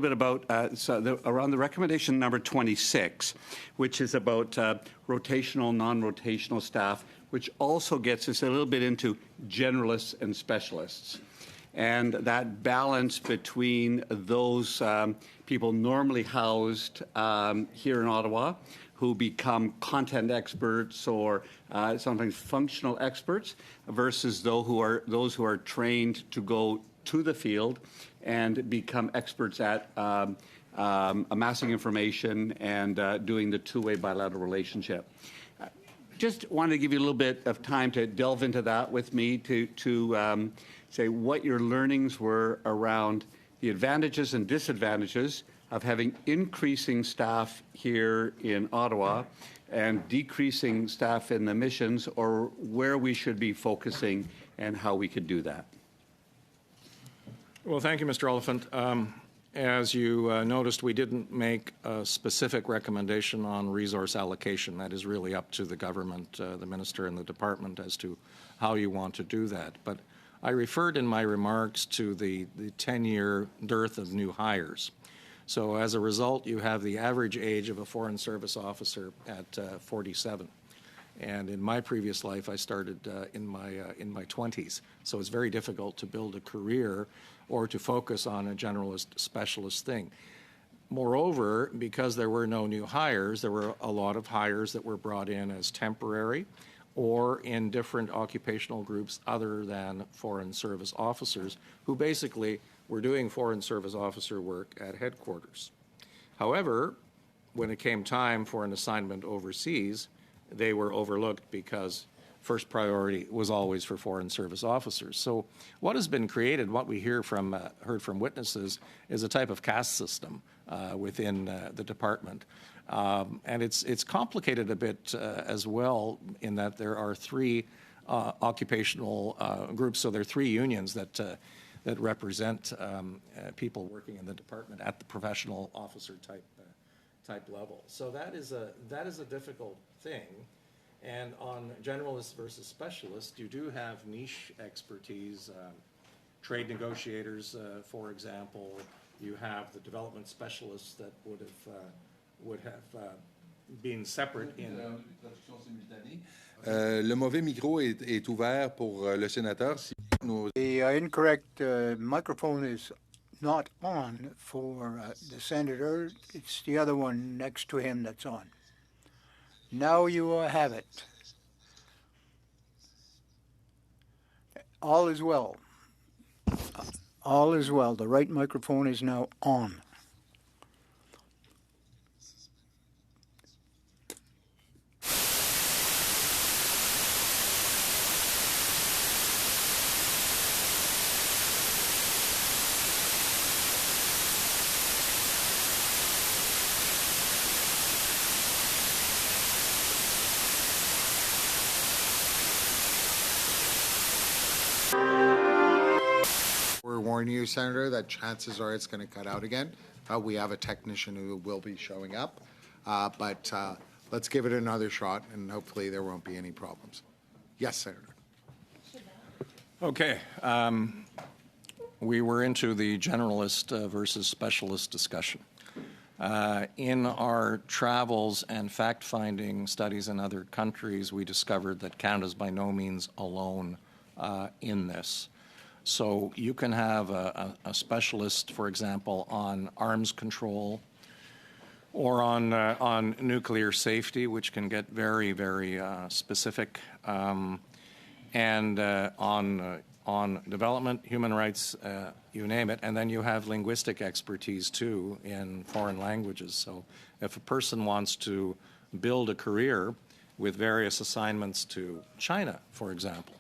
Bit about around the recommendation number 26, which is about rotational, non-rotational staff, which also gets us a little bit into generalists and specialists. And that balance between those people normally housed here in Ottawa who become content experts or sometimes functional experts versus those who are trained to go to the field and become experts at amassing information and doing the two-way bilateral relationship. Just wanted to give you a little bit of time to delve into that with me to say what your learnings were around the advantages and disadvantages of having increasing staff here in Ottawa and decreasing staff in the missions, or where we should be focusing and how we could do that. Well, thank you, Mr. Oliphant. As you noticed, we didn't make a specific recommendation on resource allocation. That is really up to the government, the minister and the department as to how you want to do that. But I referred in my remarks to the 10-year dearth of new hires. So as a result, you have the average age of a Foreign Service officer at 47. And in my previous life, I started in my 20s. So it's very difficult to build a career or to focus on a generalist specialist thing. Moreover, because there were no new hires, there were a lot of hires that were brought in as temporary or in different occupational groups other than Foreign Service officers who basically were doing Foreign Service officer work at headquarters. However, when it came time for an assignment overseas, they were overlooked because first priority was always for Foreign Service officers. So what has been created, what we heard from witnesses, is a type of caste system within the department. And it's complicated a bit as well in that there are three occupational groups. So there are three unions that represent people working in the department at the professional officer type level. So that is a difficult thing. And on generalists versus specialists, you do have niche expertise, trade negotiators, for example. You have the development specialists that would have been separate in. Le mauvais micro est ouvert pour le sénateur. The incorrect microphone is not on for the senator. It's the other one next to him that's on. Now you have it. All is well. All is well. The right microphone is now on. Warn you, Senator, that chances are it's going to cut out again. We have a technician who will be showing up, but let's give it another shot, and hopefully there won't be any problems. Yes, Senator. Okay. We were into the generalist versus specialist discussion. In our travels and fact-finding studies in other countries, we discovered that Canada is by no means alone in this. So you can have a specialist, for example, on arms control or on nuclear safety, which can get very, very specific, and on development, human rights, you name it. And then you have linguistic expertise, too, in foreign languages. So if a person wants to build a career with various assignments to China, for example,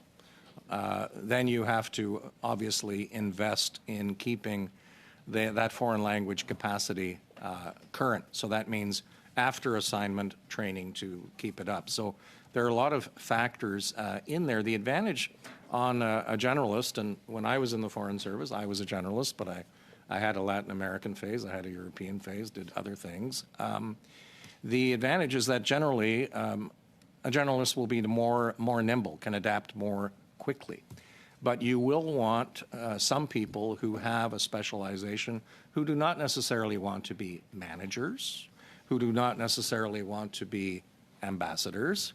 then you have to obviously invest in keeping that foreign language capacity current. So that means after assignment training to keep it up. So there are a lot of factors in there. The advantage on a generalist, and when I was in the Foreign Service, I was a generalist, but I had a Latin American phase, I had a European phase, did other things. The advantage is that generally a generalist will be more nimble, can adapt more quickly. But you will want some people who have a specialization who do not necessarily want to be managers, who do not necessarily want to be ambassadors.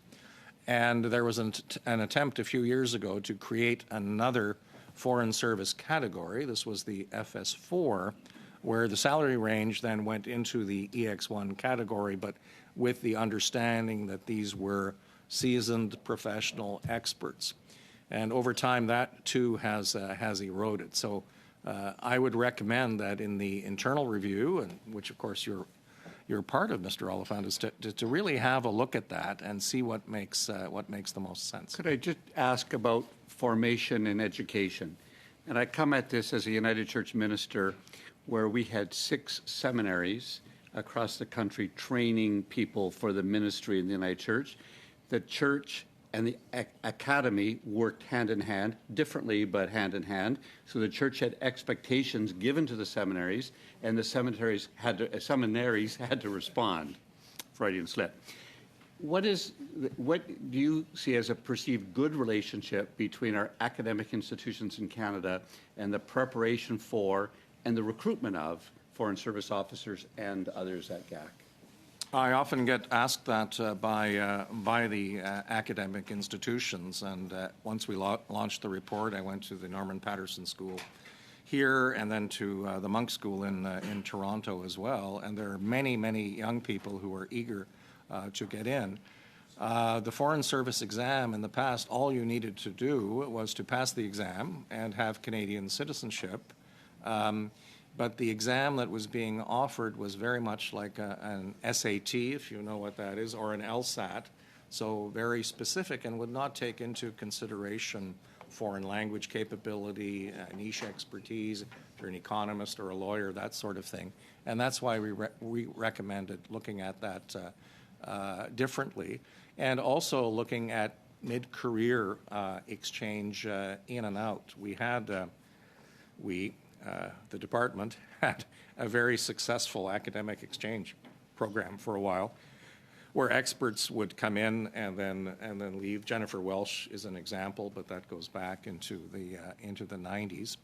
And there was an attempt a few years ago to create another foreign service category. This was the FS4, where the salary range then went into the EX1 category, but with the understanding that these were seasoned professional experts. And over time, that too has eroded. So I would recommend that in the internal review, and which of course you're part of, Mr. Oliphant, is to really have a look at that and see what makes the most sense. Could I just ask about formation and education? And I come at this as a United Church minister where we had 6 seminaries across the country training people for the ministry in the United Church. The church and the academy worked hand in hand, differently but hand in hand. So the church had expectations given to the seminaries, and the seminaries had to respond. Freudian slip. What do you see as a perceived good relationship between our academic institutions in Canada and the preparation for and the recruitment of foreign service officers and others at GAC? I often get asked that by the academic institutions, and once we launched the report, I went to the Norman Patterson School here and then to the Monk School in Toronto as well, and there are many, many young people who are eager to get in. The Foreign Service exam in the past, all you needed to do was to pass the exam and have Canadian citizenship. But the exam that was being offered was very much like an SAT, if you know what that is, or an LSAT, so very specific and would not take into consideration foreign language capability, niche expertise, if you're an economist or a lawyer, that sort of thing. And that's why we recommended looking at that differently, and also looking at mid-career exchange in and out. The department had a very successful academic exchange program for a while, where experts would come in and then leave. Jennifer Welsh is an example, but that goes back into the 90s,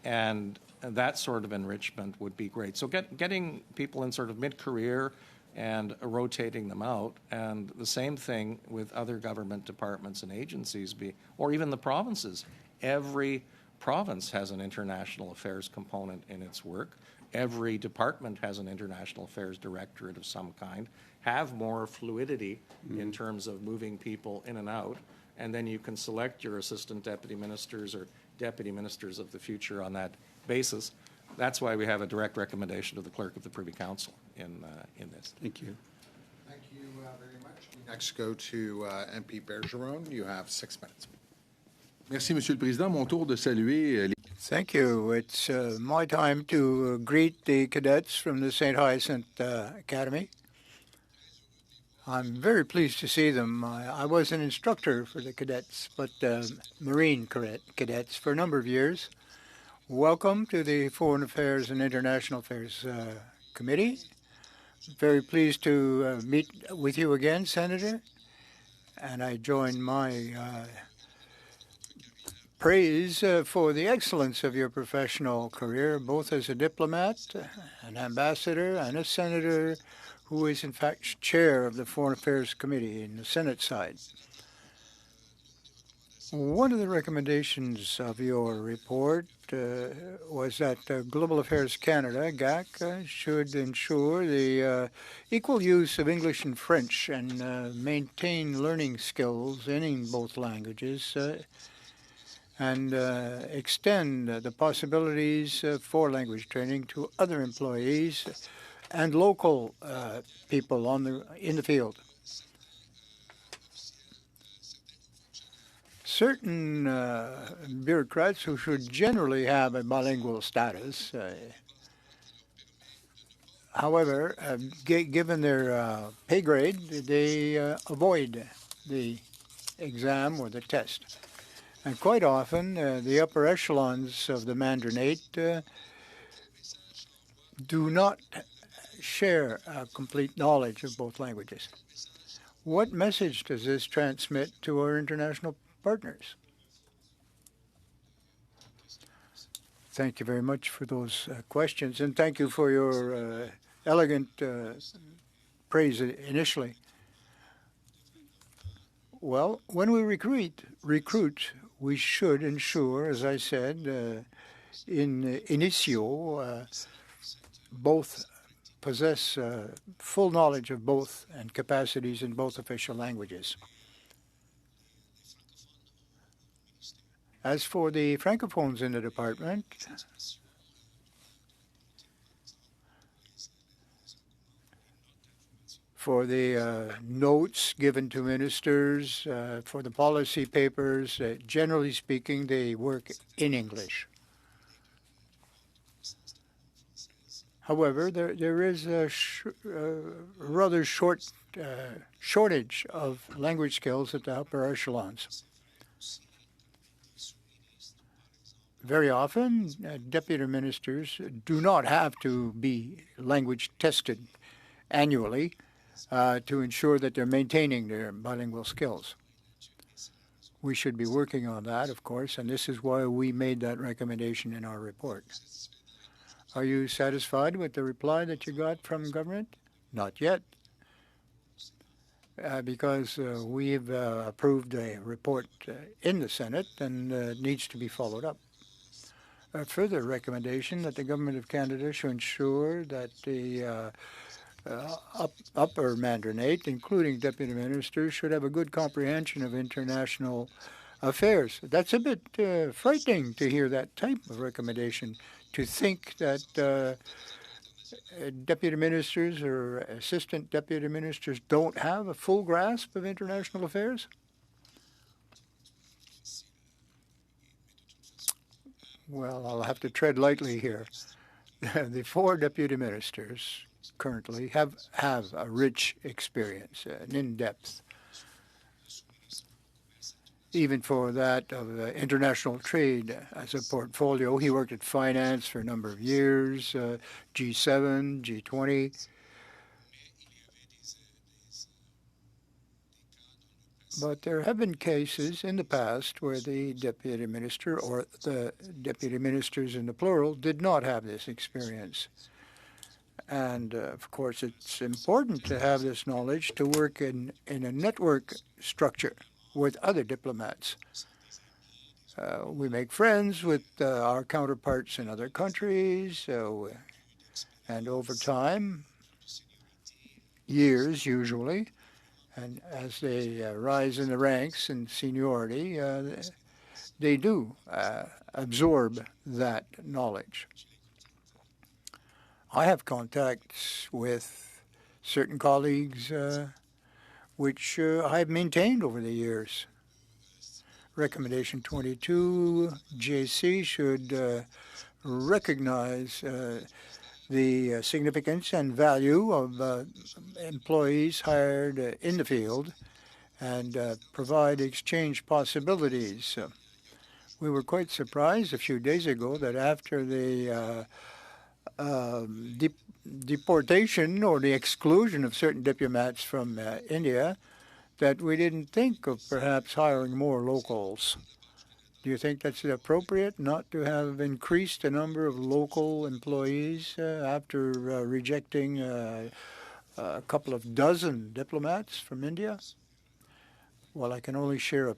and that sort of enrichment would be great. So getting people in sort of mid-career and rotating them out, and the same thing with other government departments and agencies, or even the provinces. Every province has an international affairs component in its work. Every department has an international affairs directorate of some kind. Have more fluidity in terms of moving people in and out, and then you can select your assistant deputy ministers or deputy ministers of the future on that basis. That's why we have a direct recommendation to the clerk of the Privy Council in this. Thank you. Thank you very much. We next go to MP Bergeron. You have 6 minutes. Merci, Monsieur le Président. Mon tour de saluer Thank you. It's my time to greet the cadets from the St. Hyacinthe Academy. I'm very pleased to see them. I was an instructor for the cadets, but Marine cadets for a number of years. Welcome to the Foreign Affairs and International Affairs Committee. Very pleased to meet with you again, Senator. And I join my praise for the excellence of your professional career, both as a diplomat, an ambassador, and a senator who is in fact chair of the Foreign Affairs Committee in the Senate side. One of the recommendations of your report was that Global Affairs Canada, GAC, should ensure the equal use of English and French and maintain learning skills in both languages and extend the possibilities for language training to other employees and local people in the field. Certain bureaucrats who should generally have a bilingual status, however, given their pay grade, they avoid the exam or the test. And quite often, the upper echelons of the Mandarinate do not share a complete knowledge of both languages. What message does this transmit to our international partners? Thank you very much for those questions, and thank you for your elegant praise initially. Well, when we recruit, we should ensure, as I said, in initio, both possess full knowledge of both and capacities in both official languages. As for the francophones in the department, for the notes given to ministers, for the policy papers, generally speaking, they work in English. However, there is a rather shortage of language skills at the upper echelons. Very often, deputy ministers do not have to be language tested annually to ensure that they're maintaining their bilingual skills. We should be working on that, of course, and this is why we made that recommendation in our report. Are you satisfied with the reply that you got from government? Not yet, because we've approved a report in the Senate and it needs to be followed up. A further recommendation that the Government of Canada should ensure that the upper mandarinate, including deputy ministers, should have a good comprehension of international affairs. That's a bit frightening to hear that type of recommendation, to think that deputy ministers or assistant deputy ministers don't have a full grasp of international affairs. Well, I'll have to tread lightly here. The 4 deputy ministers currently have a rich experience, an in-depth, even for that of international trade as a portfolio. He worked at finance for a number of years, G7, G20. But there have been cases in the past where the deputy minister, or the deputy ministers in the plural, did not have this experience. And of course, it's important to have this knowledge to work in a network structure with other diplomats. We make friends with our counterparts in other countries, and over time, years usually, and as they rise in the ranks and seniority, they do absorb that knowledge. I have contacts with certain colleagues which I've maintained over the years. Recommendation 22, JC should recognize the significance and value of employees hired in the field and provide exchange possibilities. We were quite surprised a few days ago that after the deportation or the exclusion of certain diplomats from India, that we didn't think of perhaps hiring more locals. Do you think that's appropriate not to have increased the number of local employees after rejecting a couple of dozen diplomats from India? Well, I can only share a